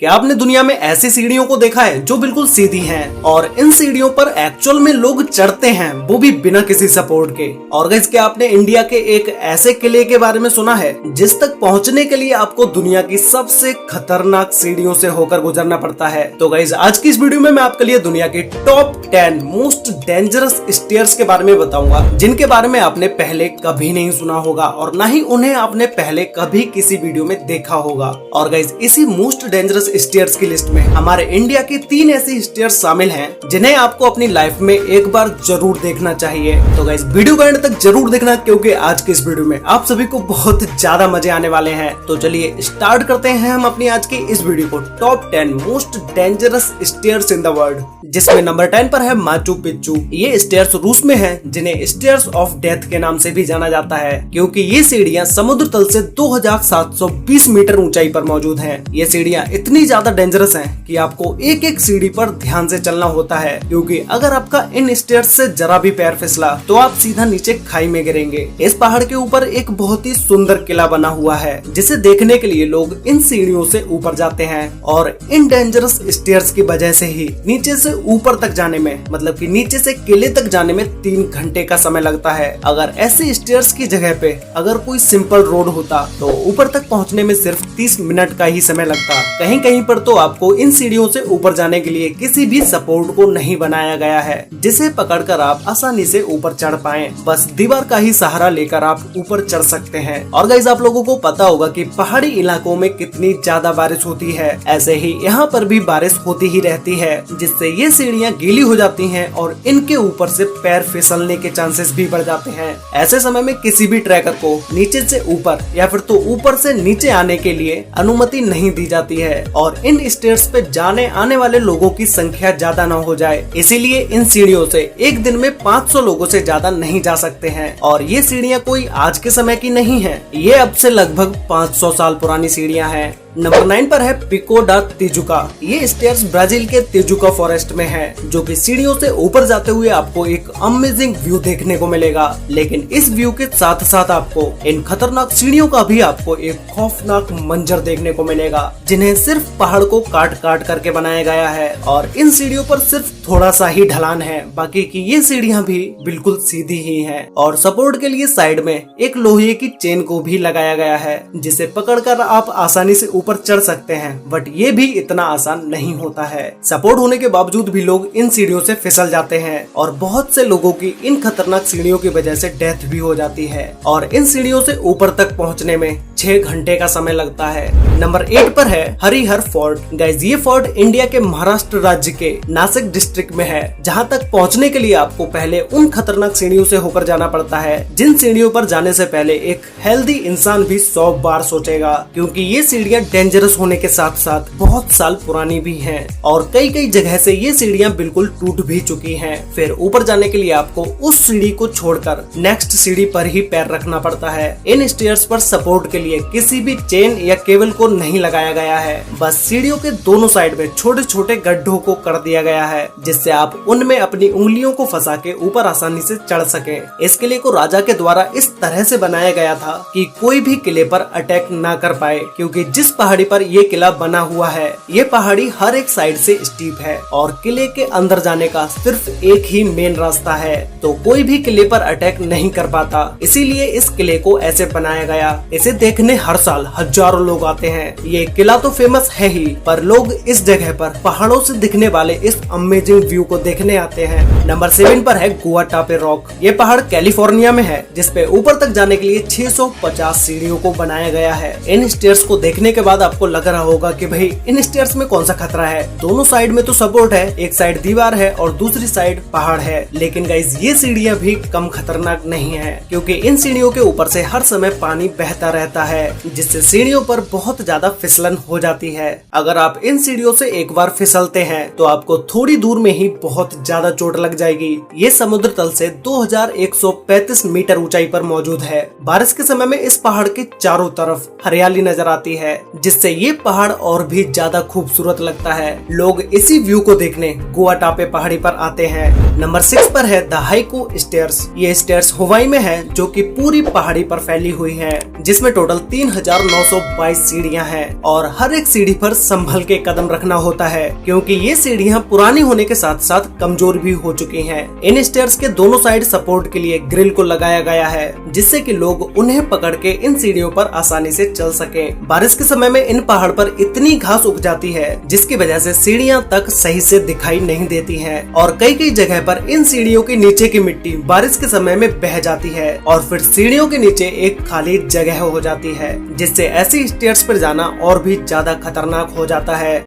क्या आपने दुनिया में ऐसी सीढ़ियों को देखा है जो बिल्कुल सीधी हैं और इन सीढ़ियों पर एक्चुअल में लोग चढ़ते हैं, वो भी बिना किसी सपोर्ट के। और गाइस, क्या आपने इंडिया के एक ऐसे किले के बारे में सुना है जिस तक पहुंचने के लिए आपको दुनिया की सबसे खतरनाक सीढ़ियों से होकर गुजरना पड़ता है? तो गाइस, आज की इस वीडियो में मैं आपके लिए दुनिया के टॉप 10 मोस्ट डेंजरस स्टेयर्स के बारे में बताऊंगा, जिनके बारे में आपने पहले कभी नहीं सुना होगा और न ही उन्हें आपने पहले कभी किसी वीडियो में देखा होगा। और गाइस, इसी मोस्ट डेंजरस स्टेयर्स की लिस्ट में हमारे इंडिया की 3 ऐसी स्टेयर्स शामिल हैं जिन्हें आपको अपनी लाइफ में एक बार जरूर देखना चाहिए। तो गाइस, वीडियो को एंड तक जरूर देखना, क्योंकि आज के इस वीडियो में आप सभी को बहुत ज्यादा मजे आने वाले हैं। तो चलिए स्टार्ट करते हैं हम अपनी आज की इस वीडियो को top 10 most dangerous stairs in the world, जिसमें नंबर 10 पर है माचू पिच्चू। ये स्टेयर्स रूस में है, जिन्हें स्टेयर्स ऑफ डेथ के नाम से भी जाना जाता है, क्योंकि ये सीढ़ियां समुद्र तल से 2720 मीटर ऊंचाई पर मौजूद हैं। ये सीढ़ियां इतनी ज्यादा डेंजरस हैं कि आपको एक एक सीढ़ी पर ध्यान से चलना होता है, क्योंकि अगर आपका इन स्टेयर्स से जरा भी पैर फिसला तो आप सीधा नीचे खाई में गिरेंगे। इस पहाड़ के ऊपर एक बहुत ही सुंदर किला बना हुआ है, जिसे देखने के लिए लोग इन सीढ़ियों से ऊपर जाते हैं। और इन डेंजरस स्टेयर्स की वजह से ही नीचे से ऊपर तक जाने में, मतलब कि नीचे से किले तक जाने में 3 घंटे का समय लगता है। अगर ऐसे स्टेयर्स की जगह पे अगर कोई सिंपल रोड होता तो ऊपर तक पहुंचने में सिर्फ 30 मिनट का ही समय लगता। कहीं कहीं पर तो आपको इन सीढ़ियों से ऊपर जाने के लिए किसी भी सपोर्ट को नहीं बनाया गया है, जिसे पकड़कर आप आसानी से ऊपर चढ़ पाएं। बस दीवार का ही सहारा लेकर आप ऊपर चढ़ सकते हैं। और गाइस, आप लोगों को पता होगा कि पहाड़ी इलाकों में कितनी ज्यादा बारिश होती है, ऐसे ही यहाँ पर भी बारिश होती ही रहती है, जिससे ये सीढ़ियाँ गीली हो जाती हैं और इनके ऊपर से पैर फिसलने के चांसेस भी बढ़ जाते हैं। ऐसे समय में किसी भी ट्रैकर को नीचे से ऊपर या फिर तो ऊपर से नीचे आने के लिए अनुमति नहीं दी जाती है, और इन स्टेयर्स पे जाने आने वाले लोगों की संख्या ज्यादा न हो जाए, इसीलिए इन सीढ़ियों से एक दिन में 500 लोगों से ज्यादा नहीं जा सकते हैं। और ये सीढ़ियाँ कोई आज के समय की नहीं है, ये अब से लगभग 500 साल पुरानी सीढ़ियाँ हैं। नंबर 9 पर है पिको डा तिजुका। ये स्टेयर्स ब्राजील के तिजुका फॉरेस्ट में है, जो कि सीढ़ियों से ऊपर जाते हुए आपको एक अमेजिंग व्यू देखने को मिलेगा। लेकिन इस व्यू के साथ साथ आपको इन खतरनाक सीढ़ियों का भी आपको एक खौफनाक मंजर देखने को मिलेगा, जिन्हें सिर्फ पहाड़ को काट काट करके बनाया गया है। और इन सीढ़ियों पर सिर्फ थोड़ा सा ही ढलान है, बाकी की ये सीढ़ियाँ भी बिल्कुल सीधी ही है। और सपोर्ट के लिए साइड में एक लोहे की चेन को भी लगाया गया है, जिसे पकड़कर आप आसानी से ऊपर चढ़ सकते हैं। बट ये भी इतना आसान नहीं होता है। सपोर्ट होने के बावजूद भी लोग इन सीढ़ियों से फिसल जाते हैं, और बहुत से लोगों की इन खतरनाक सीढ़ियों की वजह से डेथ भी हो जाती है। और इन सीढ़ियों से ऊपर तक पहुंचने में 6 घंटे का समय लगता है। नंबर 8 पर है हरिहर फोर्ट। गाइस, ये फोर्ट इंडिया के महाराष्ट्र राज्य के नासिक डिस्ट्रिक्ट में है, जहाँ तक पहुँचने के लिए आपको पहले उन खतरनाक सीढ़ियों से होकर जाना पड़ता है, जिन सीढ़ियों पर जाने से पहले एक हेल्दी इंसान भी 100 बार सोचेगा, क्योंकि ये सीढ़ियाँ डेंजरस होने के साथ साथ बहुत साल पुरानी भी हैं, और कई कई जगह से ये सीढ़ियाँ बिल्कुल टूट भी चुकी हैं। फिर ऊपर जाने के लिए आपको उस सीढ़ी को छोड़कर नेक्स्ट सीढ़ी पर ही पैर रखना पड़ता है। इन स्टेयर्स पर सपोर्ट के लिए किसी भी चेन या केबल को नहीं लगाया गया है, बस सीढ़ियों के दोनों साइड में छोटे छोटे गड्ढों को कर दिया गया है, जिससे आप उनमें अपनी उंगलियों को फंसा के ऊपर आसानी से चढ़ सके। इस किले को राजा के द्वारा इस तरह से बनाया गया था कि कोई भी किले पर अटैक ना कर पाए, क्योंकि जिस पहाड़ी पर ये किला बना हुआ है, ये पहाड़ी हर एक साइड से स्टीप है और किले के अंदर जाने का सिर्फ एक ही मेन रास्ता है, तो कोई भी किले पर अटैक नहीं कर पाता। इसीलिए इस किले को ऐसे बनाया गया। इसे देखने हर साल हजारों लोग आते हैं। ये किला तो फेमस है ही, पर लोग इस जगह पर पहाड़ों से दिखने वाले इस अमेजिंग व्यू को देखने आते हैं। नंबर 7 पर है गुआटापे रॉक। ये पहाड़ कैलिफोर्निया में है, जिसपे ऊपर तक जाने के लिए 650 सीढ़ियों को बनाया गया है। इन स्टेयर्स को देखने के बाद आपको लग रहा होगा कि भाई इन स्टेयर्स में कौन सा खतरा है, दोनों साइड में तो सपोर्ट है, एक साइड दीवार है और दूसरी साइड पहाड़ है। लेकिन गाइस, ये सीढ़ियाँ भी कम खतरनाक नहीं है, क्योंकि इन सीढ़ियों के ऊपर से हर समय पानी बहता रहता है, जिससे सीढ़ियों पर बहुत ज्यादा फिसलन हो जाती है। अगर आप इन सीढ़ियों से एक बार फिसलते हैं तो आपको थोड़ी दूर में ही बहुत ज्यादा चोट लग जाएगी। ये समुद्र तल से 2135 मीटर ऊंचाई पर मौजूद है। बारिश के समय में इस पहाड़ के चारों तरफ हरियाली नजर आती है, जिससे ये पहाड़ और भी ज्यादा खूबसूरत लगता है। लोग इसी व्यू को देखने गोवा टापे पहाड़ी पर आते हैं। नंबर 6 पर है द हाइकू स्टेयर्स। ये स्टेयर्स हवाई में है, जो कि पूरी पहाड़ी पर फैली हुई है, जिसमें टोटल 3922 सीढ़ियां हैं और हर एक सीढ़ी पर संभल के कदम रखना होता है, क्योंकि ये सीढ़ियां पुरानी होने के साथ साथ कमजोर भी हो चुकी हैं। इन स्टेयर्स के दोनों साइड सपोर्ट के लिए ग्रिल को लगाया गया है, जिससे कि लोग उन्हें पकड़ के इन सीढ़ियों पर आसानी से चल सकें। बारिश के समय में इन पहाड़ पर इतनी घास उग जाती है, जिसकी वजह से सीढ़ियां तक सही से दिखाई नहीं देती हैं और कई जगह पर इन सीढ़ियों के नीचे की मिट्टी बारिश के समय में बह जाती है और फिर सीढ़ियों के नीचे एक खाली जगह हो जाती है, जिससे ऐसी स्टेयर्स पर जाना और भी ज्यादा खतरनाक हो जाता है।